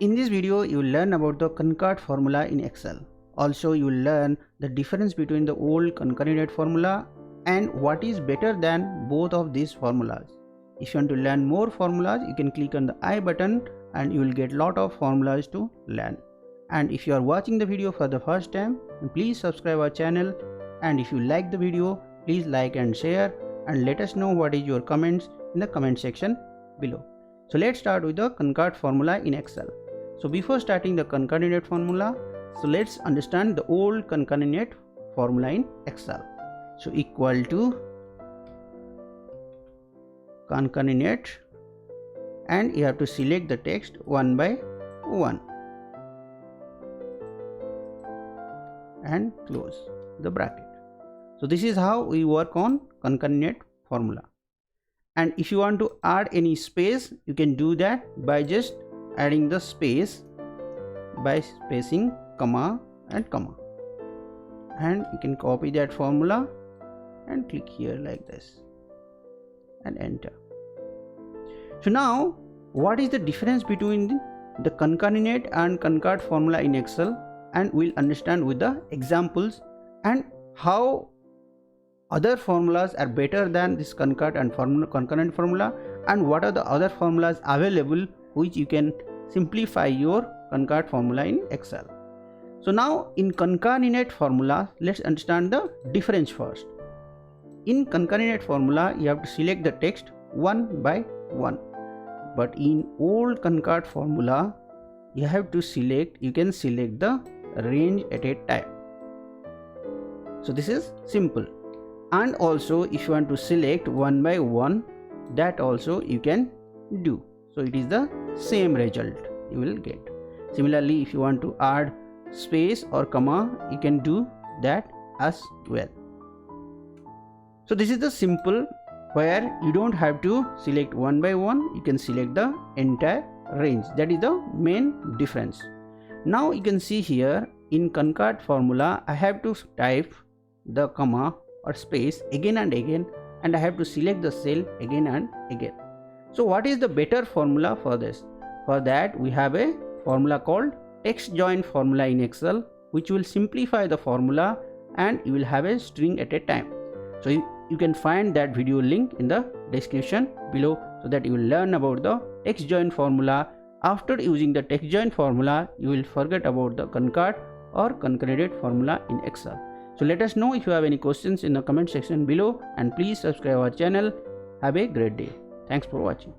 In this video, you will learn about the CONCAT formula in Excel. Also, you will learn the difference between the old concatenate formula and what is better than both of these formulas. If you want to learn more formulas, you can click on the I button and you will get lot of formulas to learn. And if you are watching the video for the first time, please subscribe our channel. And if you like the video, please like and share and let us know what is your comments in the comment section below. So let's start with the CONCAT formula in Excel. So before starting the concatenate formula, so let's understand the old concatenate formula in Excel. So equal to concatenate, and you have to select the text one by one and close the bracket. So this is how we work on concatenate formula. And if you want to add any space, you can do that by just adding the space by spacing comma and comma, and you can copy that formula and click here like this and enter. So now what is the difference between the concatenate and CONCAT formula in Excel, and we'll understand with the examples and how other formulas are better than this CONCAT and concatenate formula, and what are the other formulas available which you can simplify your CONCAT formula in Excel. So now in concatenate formula, let's understand the difference first. In concatenate formula, you have to select the text one by one, but in old CONCAT formula, you have to select, you can select the range at a time. So this is simple. And also if you want to select one by one, that also you can do. So it is the same result you will get. Similarly, if you want to add space or comma, you can do that as well. So this is the simple, where you don't have to select one by one, you can select the entire range. That is the main difference. Now you can see here in CONCAT formula, I have to type the comma or space again and again, and I have to select the cell again and again. So what is the better formula for this? For that, we have a formula called TEXTJOIN Formula in Excel, which will simplify the formula and you will have a string at a time. So you can find that video link in the description below, so that you will learn about the TEXTJOIN formula. After using the TEXTJOIN formula, you will forget about the CONCAT or concatenate formula in Excel. So let us know if you have any questions in the comment section below, and please subscribe our channel. Have a great day. Thanks for watching.